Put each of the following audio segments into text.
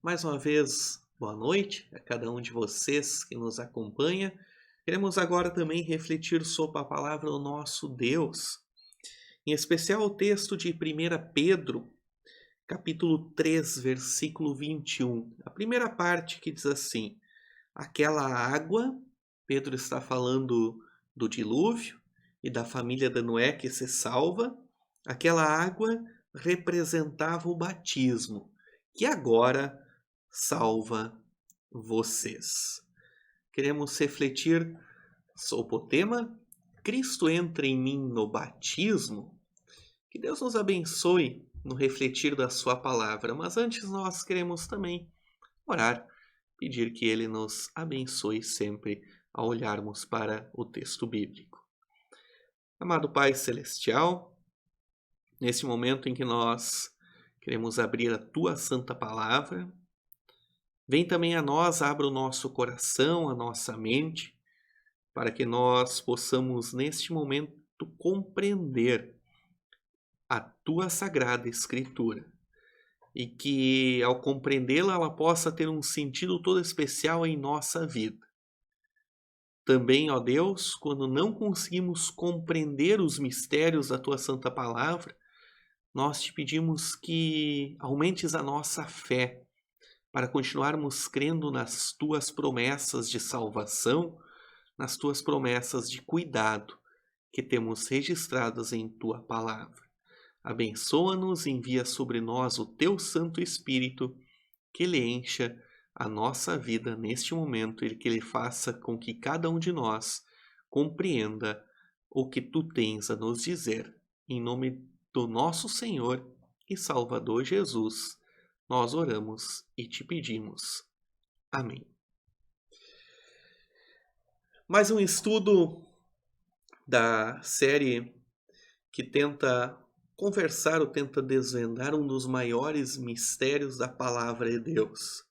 Mais uma vez, boa noite a cada um de vocês que nos acompanha. Queremos agora também refletir sobre a palavra do nosso Deus, em especial o texto de 1 Pedro, capítulo 3, versículo 21. A primeira parte que diz assim: aquela água, Pedro está falando do dilúvio e da família de Noé que se salva, aquela água representava o batismo, que agora salva vocês. Queremos refletir sobre o tema Cristo entra em mim no batismo. Que Deus nos abençoe no refletir da sua palavra, mas antes nós queremos também orar, pedir que Ele nos abençoe sempre ao olharmos para o texto bíblico. Amado Pai Celestial, nesse momento em que nós queremos abrir a Tua Santa Palavra, vem também a nós, abra o nosso coração, a nossa mente, para que nós possamos neste momento compreender a Tua Sagrada Escritura e que ao compreendê-la ela possa ter um sentido todo especial em nossa vida. Também, ó Deus, quando não conseguimos compreender os mistérios da Tua Santa Palavra, nós te pedimos que aumentes a nossa fé para continuarmos crendo nas Tuas promessas de salvação, nas Tuas promessas de cuidado que temos registradas em Tua Palavra. Abençoa-nos e envia sobre nós o Teu Santo Espírito, que Ele encha a nossa vida neste momento e que Ele faça com que cada um de nós compreenda o que Tu tens a nos dizer. Em nome do nosso Senhor e Salvador Jesus, nós oramos e te pedimos. Amém. Mais um estudo da série que tenta conversar ou tenta desvendar um dos maiores mistérios da Palavra de Deus.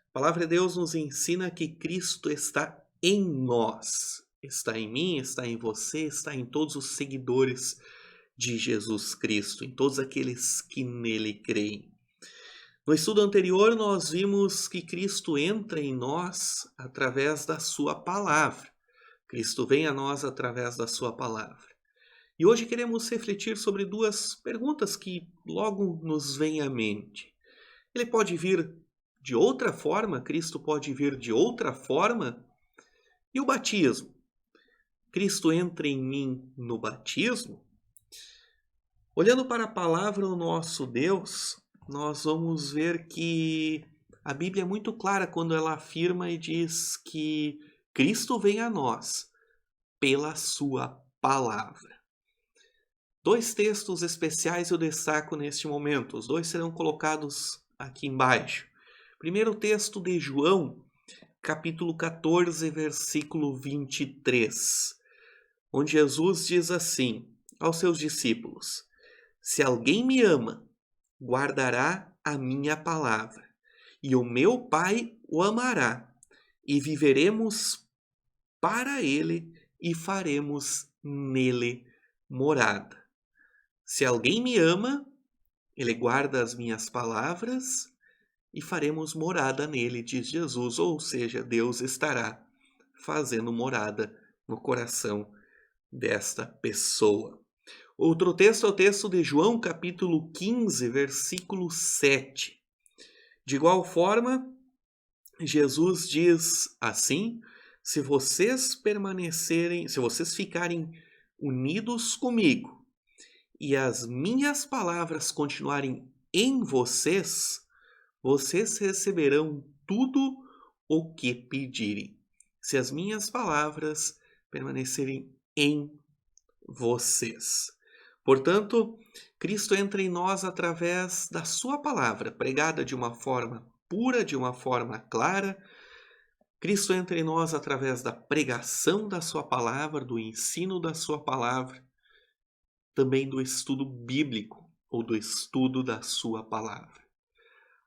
A Palavra de Deus nos ensina que Cristo está em nós, está em mim, está em você, está em todos os seguidores de Jesus Cristo, em todos aqueles que nele creem. No estudo anterior, nós vimos que Cristo entra em nós através da sua palavra. Cristo vem a nós através da sua palavra. E hoje queremos refletir sobre duas perguntas que logo nos vêm à mente. Ele pode vir de outra forma? Cristo pode vir de outra forma? E o batismo? Cristo entra em mim no batismo? Olhando para a palavra do nosso Deus, nós vamos ver que a Bíblia é muito clara quando ela afirma e diz que Cristo vem a nós pela sua palavra. Dois textos especiais eu destaco neste momento. Os dois serão colocados aqui embaixo. Primeiro texto de João, capítulo 14, versículo 23, onde Jesus diz assim aos seus discípulos: se alguém me ama, guardará a minha palavra, e o meu Pai o amará, e viveremos para ele e faremos nele morada. Se alguém me ama, ele guarda as minhas palavras e faremos morada nele, diz Jesus. Ou seja, Deus estará fazendo morada no coração desta pessoa. Outro texto é o texto de João, capítulo 15, versículo 7. De igual forma, Jesus diz assim: se vocês ficarem unidos comigo, e as minhas palavras continuarem em vocês, vocês receberão tudo o que pedirem. Se as minhas palavras permanecerem em vocês. Portanto, Cristo entra em nós através da sua palavra, pregada de uma forma pura, de uma forma clara. Cristo entra em nós através da pregação da sua palavra, do ensino da sua palavra, também do estudo bíblico ou do estudo da sua palavra.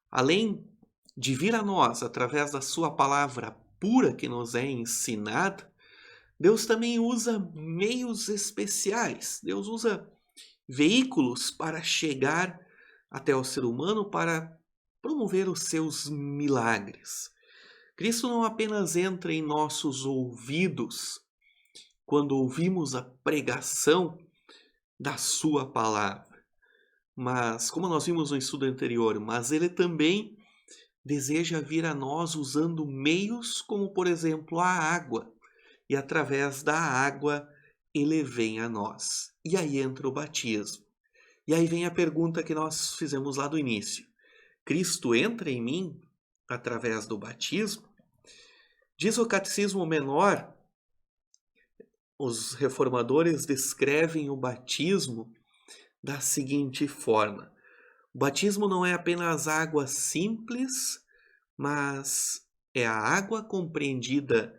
Além de vir a nós através da sua palavra pura que nos é ensinada, Deus também usa meios especiais. Deus usa veículos para chegar até o ser humano, para promover os seus milagres. Cristo não apenas entra em nossos ouvidos quando ouvimos a pregação da sua palavra, mas, como nós vimos no estudo anterior, mas ele também deseja vir a nós usando meios como, por exemplo, a água. E através da água ele vem a nós. E aí entra o batismo. E aí vem a pergunta que nós fizemos lá do início. Cristo entra em mim através do batismo? Diz o Catecismo Menor, os reformadores descrevem o batismo da seguinte forma. O batismo não é apenas água simples, mas é a água compreendida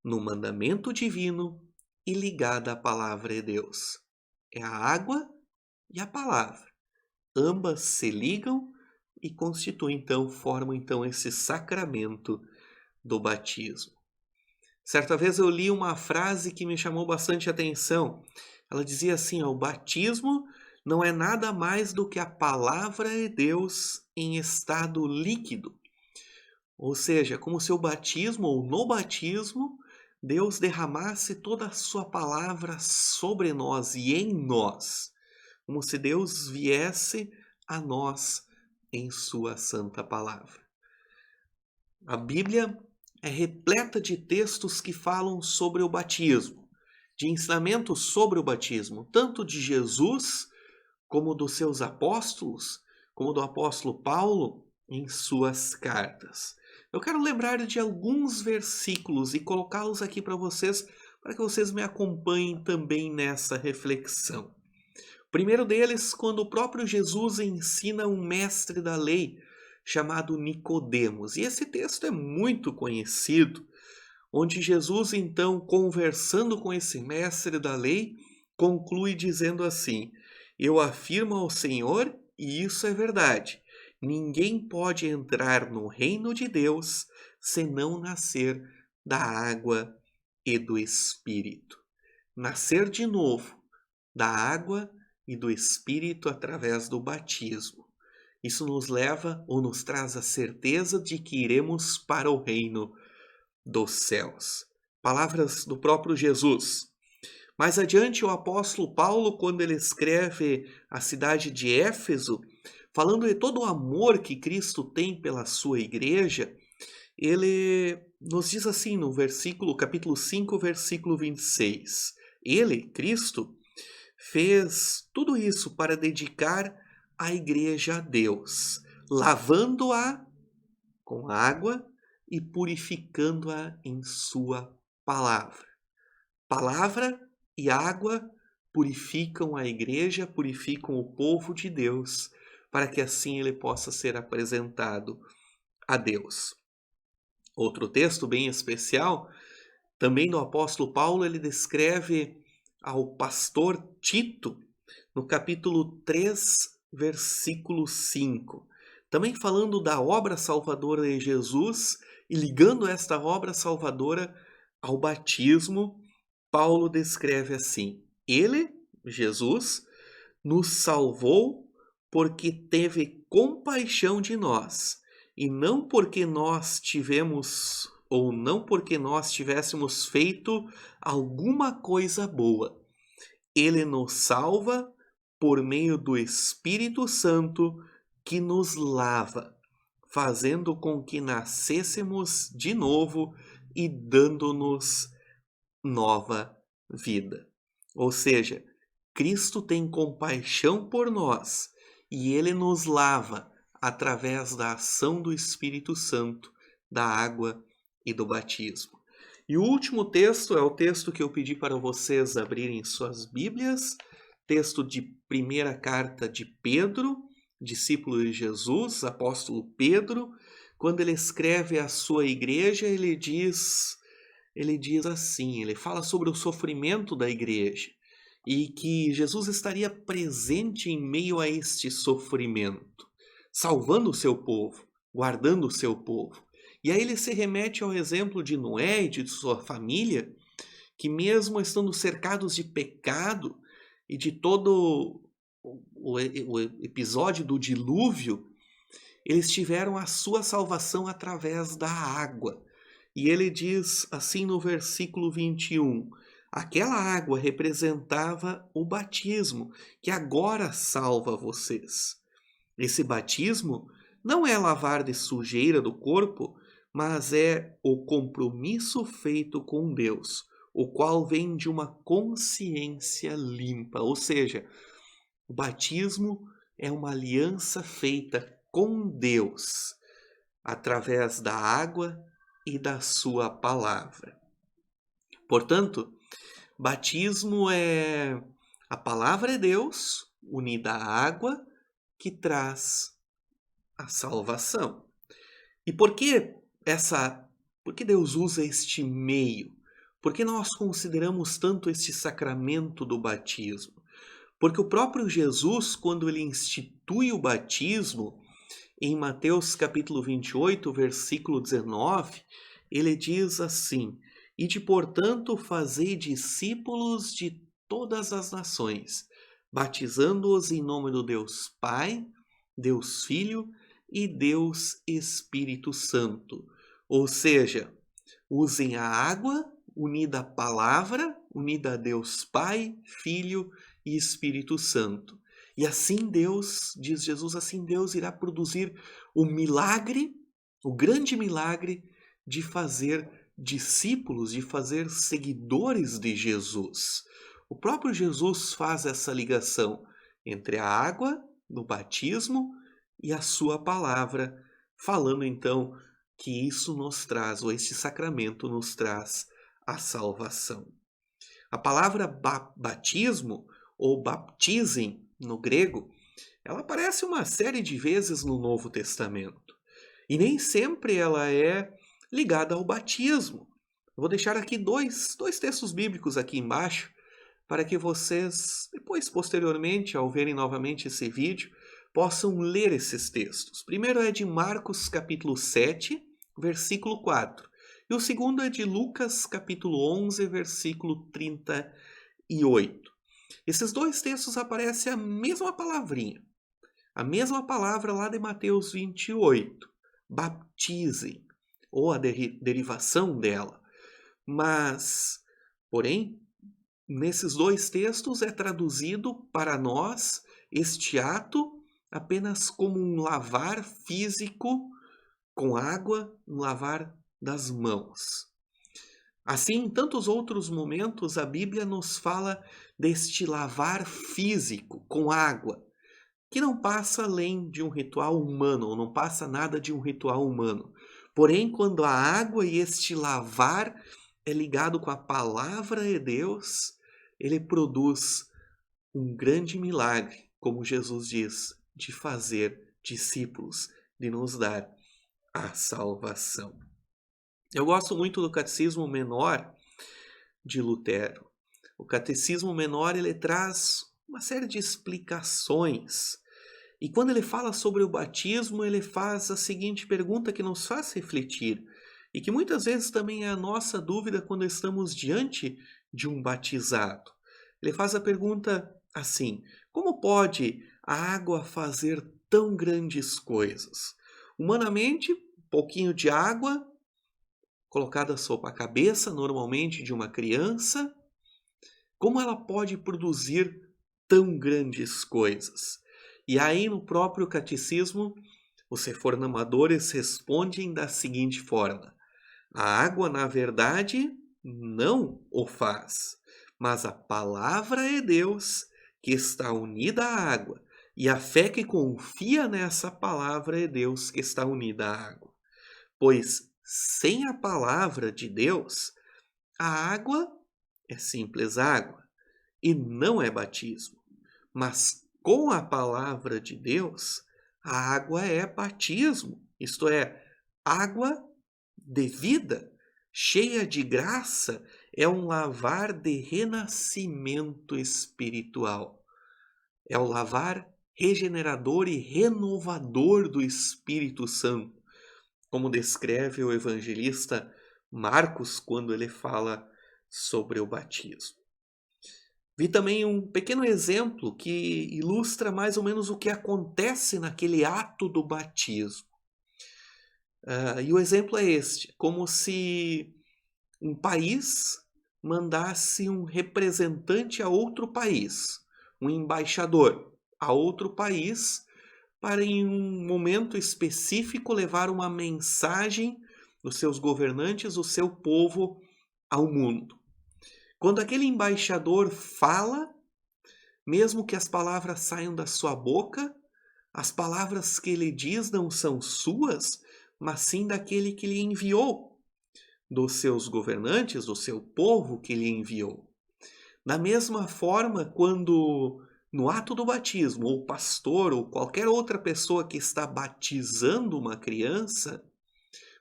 no mandamento divino e ligada à palavra de Deus. É a água e a palavra. Ambas se ligam e formam esse sacramento do batismo. Certa vez eu li uma frase que me chamou bastante atenção. Ela dizia assim, o batismo não é nada mais do que a palavra de Deus em estado líquido. Ou seja, como se o batismo, ou no batismo, Deus derramasse toda a sua palavra sobre nós e em nós. Como se Deus viesse a nós em sua santa palavra. A Bíblia é repleta de textos que falam sobre o batismo, de ensinamentos sobre o batismo, tanto de Jesus, como dos seus apóstolos, como do apóstolo Paulo em suas cartas. Eu quero lembrar de alguns versículos e colocá-los aqui para que vocês me acompanhem também nessa reflexão. O primeiro deles, quando o próprio Jesus ensina um mestre da lei chamado Nicodemos. E esse texto é muito conhecido, onde Jesus, então, conversando com esse mestre da lei, conclui dizendo assim: eu afirmo ao Senhor, e isso é verdade, ninguém pode entrar no reino de Deus senão nascer da água e do Espírito. Nascer de novo da água e do Espírito através do batismo. Isso nos leva ou nos traz a certeza de que iremos para o reino dos céus. Palavras do próprio Jesus. Mais adiante, o apóstolo Paulo, quando ele escreve a cidade de Éfeso, falando de todo o amor que Cristo tem pela sua igreja, ele nos diz assim no capítulo 5, versículo 26. Ele, Cristo, fez tudo isso para dedicar a igreja a Deus, lavando-a com água e purificando-a em sua palavra. Palavra e água purificam a igreja, purificam o povo de Deus, para que assim ele possa ser apresentado a Deus. Outro texto bem especial, também do apóstolo Paulo, ele descreve ao pastor Tito, no capítulo 3, versículo 5. Também falando da obra salvadora de Jesus e ligando esta obra salvadora ao batismo, Paulo descreve assim: ele, Jesus, nos salvou porque teve compaixão de nós, e não porque nós tivéssemos feito alguma coisa boa. Ele nos salva por meio do Espírito Santo que nos lava, fazendo com que nascêssemos de novo e dando-nos nova vida. Ou seja, Cristo tem compaixão por nós e ele nos lava através da ação do Espírito Santo, da água e do batismo. E o último texto é o texto que eu pedi para vocês abrirem suas Bíblias, texto de primeira carta de Pedro, discípulo de Jesus, apóstolo Pedro. Quando ele escreve à sua igreja, ele diz assim, ele fala sobre o sofrimento da igreja e que Jesus estaria presente em meio a este sofrimento, salvando o seu povo, guardando o seu povo. E aí ele se remete ao exemplo de Noé e de sua família, que mesmo estando cercados de pecado e de todo o episódio do dilúvio, eles tiveram a sua salvação através da água. E ele diz assim no versículo 21, aquela água representava o batismo, que agora salva vocês. Esse batismo não é lavar de sujeira do corpo, mas é o compromisso feito com Deus, o qual vem de uma consciência limpa. Ou seja, o batismo é uma aliança feita com Deus, através da água e da sua palavra. Portanto, batismo é a palavra de Deus unida à água que traz a salvação. E por que Deus usa este meio? Por que nós consideramos tanto este sacramento do batismo? Porque o próprio Jesus, quando ele institui o batismo, em Mateus capítulo 28, versículo 19, ele diz assim: Ide, portanto, fazei discípulos de todas as nações, batizando-os em nome do Deus Pai, Deus Filho e Deus Espírito Santo. Ou seja, usem a água unida à palavra, unida a Deus Pai, Filho e Espírito Santo. E assim Deus, diz Jesus, assim Deus irá produzir o milagre, o grande milagre de fazer discípulos, de fazer seguidores de Jesus. O próprio Jesus faz essa ligação entre a água, no batismo, e a sua palavra, falando então que isso nos traz, ou este sacramento nos traz a salvação. A palavra batismo, ou baptizem no grego, ela aparece uma série de vezes no Novo Testamento. E nem sempre ela é ligada ao batismo. Vou deixar aqui dois textos bíblicos aqui embaixo, para que vocês, depois, posteriormente, ao verem novamente esse vídeo, possam ler esses textos. O primeiro é de Marcos capítulo 7, versículo 4. E o segundo é de Lucas capítulo 11, versículo 38. Esses dois textos aparecem a mesma palavrinha, a mesma palavra lá de Mateus 28, baptizem, ou a derivação dela. Mas, porém, nesses dois textos é traduzido para nós este ato apenas como um lavar físico com água, um lavar das mãos. Assim, em tantos outros momentos, a Bíblia nos fala deste lavar físico com água, que não passa além de um ritual humano, ou não passa nada de um ritual humano. Porém, quando a água e este lavar é ligado com a palavra de Deus, ele produz um grande milagre, como Jesus diz, de fazer discípulos, de nos dar a salvação. Eu gosto muito do Catecismo Menor de Lutero. O Catecismo Menor ele traz uma série de explicações. E quando ele fala sobre o batismo, ele faz a seguinte pergunta que nos faz refletir, e que muitas vezes também é a nossa dúvida quando estamos diante de um batizado. Ele faz a pergunta assim: como pode a água fazer tão grandes coisas? Humanamente, um pouquinho de água colocada sobre a cabeça, normalmente de uma criança, como ela pode produzir tão grandes coisas? E aí no próprio catecismo, os reformadores respondem da seguinte forma: a água, na verdade, não o faz, mas a palavra é Deus que está unida à água, e a fé que confia nessa palavra é Deus que está unida à água. Pois sem a palavra de Deus, a água é simples água e não é batismo. Mas com a palavra de Deus, a água é batismo, isto é, água de vida, cheia de graça, é um lavar de renascimento espiritual. É o lavar regenerador e renovador do Espírito Santo, como descreve o evangelista Marcos quando ele fala sobre o batismo. Vi também um pequeno exemplo que ilustra mais ou menos o que acontece naquele ato do batismo. E o exemplo é este: como se um país mandasse um representante a outro país, um embaixador a outro país, para em um momento específico levar uma mensagem dos seus governantes, o seu povo, ao mundo. Quando aquele embaixador fala, mesmo que as palavras saiam da sua boca, as palavras que ele diz não são suas, mas sim daquele que lhe enviou, dos seus governantes, do seu povo que lhe enviou. Da mesma forma, quando no ato do batismo, o pastor ou qualquer outra pessoa que está batizando uma criança,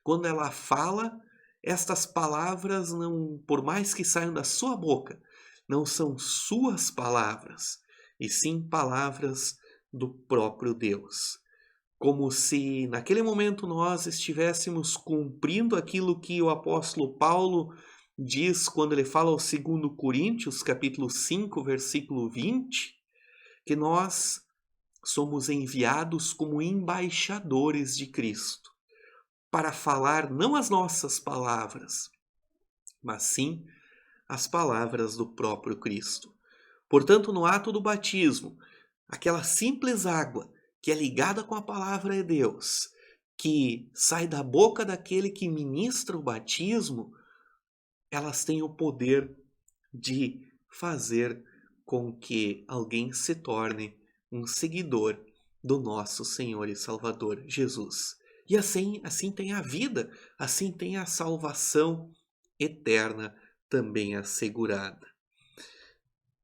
quando ela fala, estas palavras não, por mais que saiam da sua boca, não são suas palavras, e sim palavras do próprio Deus. Como se naquele momento nós estivéssemos cumprindo aquilo que o apóstolo Paulo diz quando ele fala ao 2 Coríntios, capítulo 5, versículo 20, que nós somos enviados como embaixadores de Cristo, para falar não as nossas palavras, mas sim as palavras do próprio Cristo. Portanto, no ato do batismo, aquela simples água que é ligada com a palavra de Deus, que sai da boca daquele que ministra o batismo, elas têm o poder de fazer com que alguém se torne um seguidor do nosso Senhor e Salvador Jesus. E assim tem a vida, assim tem a salvação eterna também assegurada.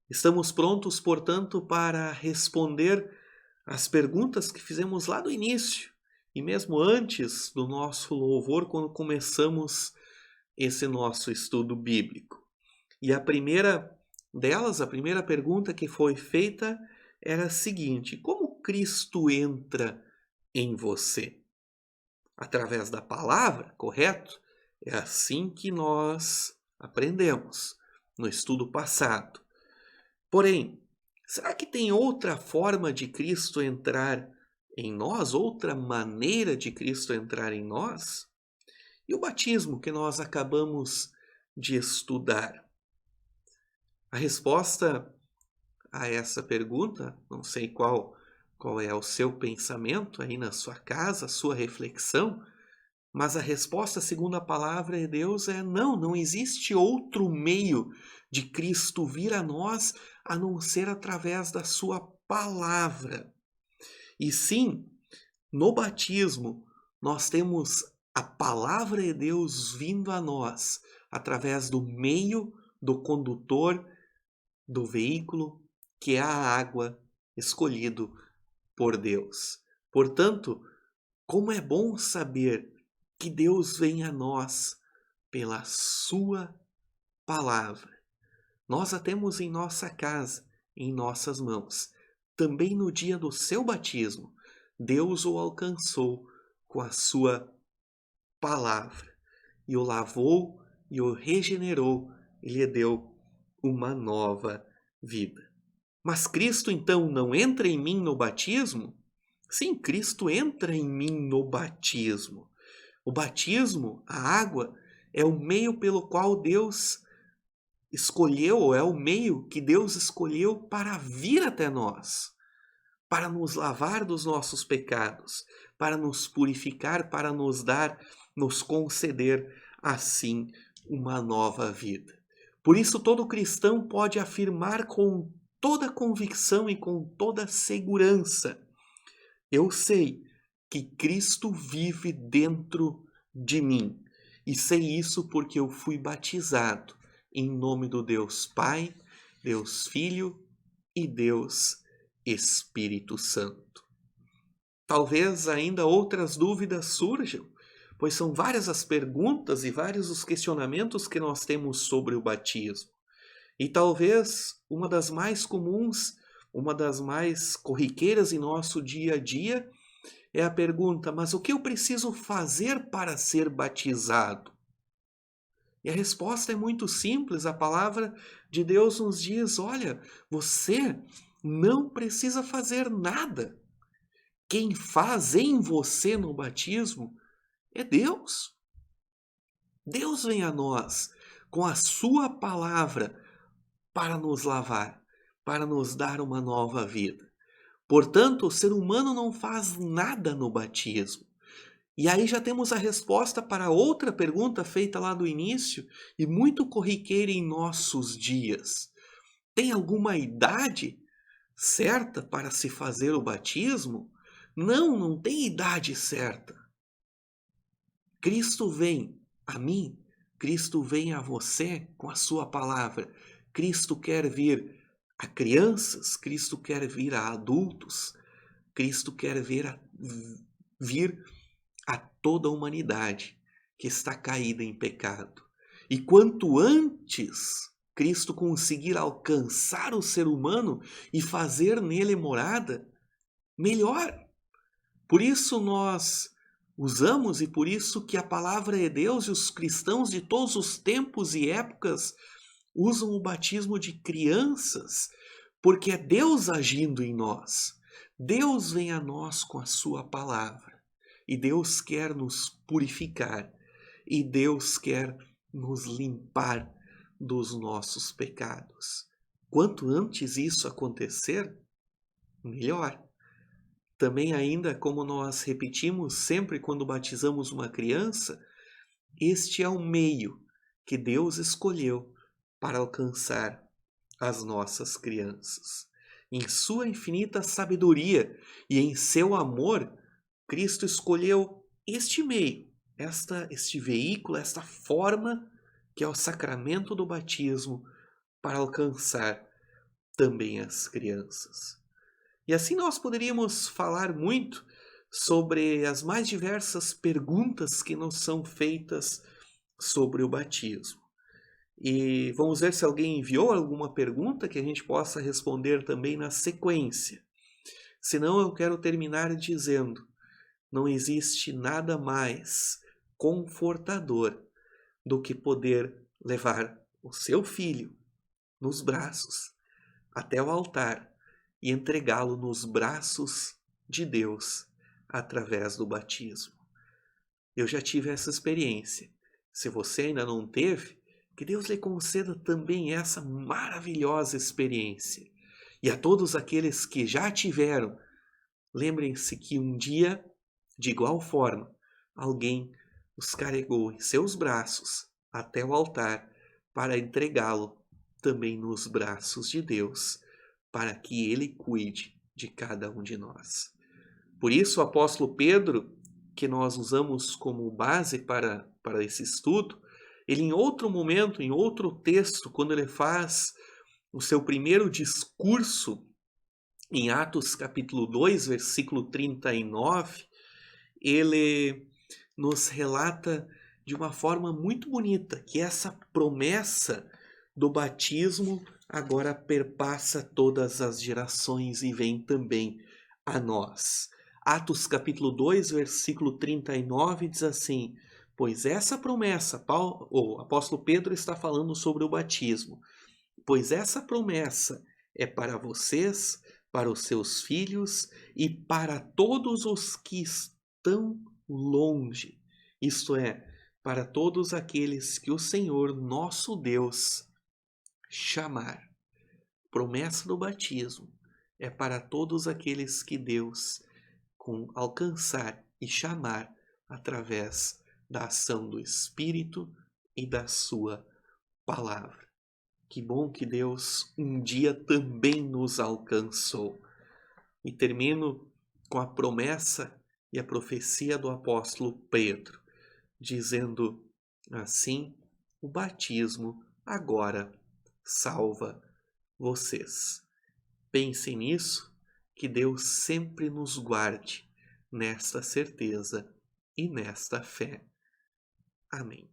Estamos prontos, portanto, para responder as perguntas que fizemos lá no início e mesmo antes do nosso louvor, quando começamos esse nosso estudo bíblico. E a primeira delas, a primeira pergunta que foi feita era a seguinte: como Cristo entra em você? Através da palavra, correto? É assim que nós aprendemos no estudo passado. Porém, será que tem outra forma de Cristo entrar em nós? Outra maneira de Cristo entrar em nós? E o batismo que nós acabamos de estudar? A resposta a essa pergunta, não sei qual é o seu pensamento aí na sua casa, a sua reflexão, mas a resposta, segundo a palavra de Deus, é não, não existe outro meio de Cristo vir a nós a não ser através da sua palavra. E sim, no batismo, nós temos a palavra de Deus vindo a nós através do meio do condutor do veículo, que é a água, escolhido por Deus. Portanto, como é bom saber que Deus vem a nós pela sua palavra. Nós a temos em nossa casa, em nossas mãos. Também no dia do seu batismo, Deus o alcançou com a sua palavra e o lavou e o regenerou e lhe deu uma nova vida. Mas Cristo então não entra em mim no batismo? Sim, Cristo entra em mim no batismo. O batismo, a água, é o meio pelo qual Deus escolheu, ou é o meio que Deus escolheu para vir até nós, para nos lavar dos nossos pecados, para nos purificar, para nos conceder, assim, uma nova vida. Por isso, todo cristão pode afirmar com toda convicção e com toda segurança: eu sei que Cristo vive dentro de mim. E sei isso porque eu fui batizado em nome do Deus Pai, Deus Filho e Deus Espírito Santo. Talvez ainda outras dúvidas surjam, pois são várias as perguntas e vários os questionamentos que nós temos sobre o batismo. E talvez uma das mais comuns, uma das mais corriqueiras em nosso dia a dia, é a pergunta: mas o que eu preciso fazer para ser batizado? E a resposta é muito simples. A palavra de Deus nos diz: olha, você não precisa fazer nada. Quem faz em você no batismo é Deus. Deus vem a nós com a sua palavra para nos lavar, para nos dar uma nova vida. Portanto, o ser humano não faz nada no batismo. E aí já temos a resposta para outra pergunta feita lá do início e muito corriqueira em nossos dias. Tem alguma idade certa para se fazer o batismo? Não, não tem idade certa. Cristo vem a mim, Cristo vem a você com a sua palavra. Cristo quer vir a crianças, Cristo quer vir a adultos, Cristo quer vir a toda a humanidade que está caída em pecado. E quanto antes Cristo conseguir alcançar o ser humano e fazer nele morada, melhor. Por isso nós usamos e por isso que a palavra é Deus e os cristãos de todos os tempos e épocas usam o batismo de crianças, porque é Deus agindo em nós. Deus vem a nós com a sua palavra. E Deus quer nos purificar. E Deus quer nos limpar dos nossos pecados. Quanto antes isso acontecer, melhor. Também ainda, como nós repetimos sempre quando batizamos uma criança, este é o meio que Deus escolheu para alcançar as nossas crianças. Em sua infinita sabedoria e em seu amor, Cristo escolheu este meio, este veículo, esta forma que é o sacramento do batismo para alcançar também as crianças. E assim nós poderíamos falar muito sobre as mais diversas perguntas que nos são feitas sobre o batismo. E vamos ver se alguém enviou alguma pergunta que a gente possa responder também na sequência. Senão eu quero terminar dizendo: não existe nada mais confortador do que poder levar o seu filho nos braços até o altar e entregá-lo nos braços de Deus através do batismo. Eu já tive essa experiência. Se você ainda não teve, que Deus lhe conceda também essa maravilhosa experiência. E a todos aqueles que já tiveram, lembrem-se que um dia, de igual forma, alguém os carregou em seus braços até o altar para entregá-lo também nos braços de Deus, para que ele cuide de cada um de nós. Por isso o apóstolo Pedro, que nós usamos como base para esse estudo, ele em outro momento, em outro texto, quando ele faz o seu primeiro discurso, em Atos capítulo 2, versículo 39, ele nos relata de uma forma muito bonita que essa promessa do batismo agora perpassa todas as gerações e vem também a nós. Atos capítulo 2, versículo 39 diz assim: pois essa promessa, o apóstolo Pedro está falando sobre o batismo, pois essa promessa é para vocês, para os seus filhos e para todos os que estão longe, isto é, para todos aqueles que o Senhor nosso Deus chamar. Promessa do batismo é para todos aqueles que Deus alcançar e chamar através da ação do Espírito e da sua palavra. Que bom que Deus um dia também nos alcançou. E termino com a promessa e a profecia do apóstolo Pedro, dizendo assim: o batismo agora salva vocês. Pensem nisso, que Deus sempre nos guarde nesta certeza e nesta fé. Amém.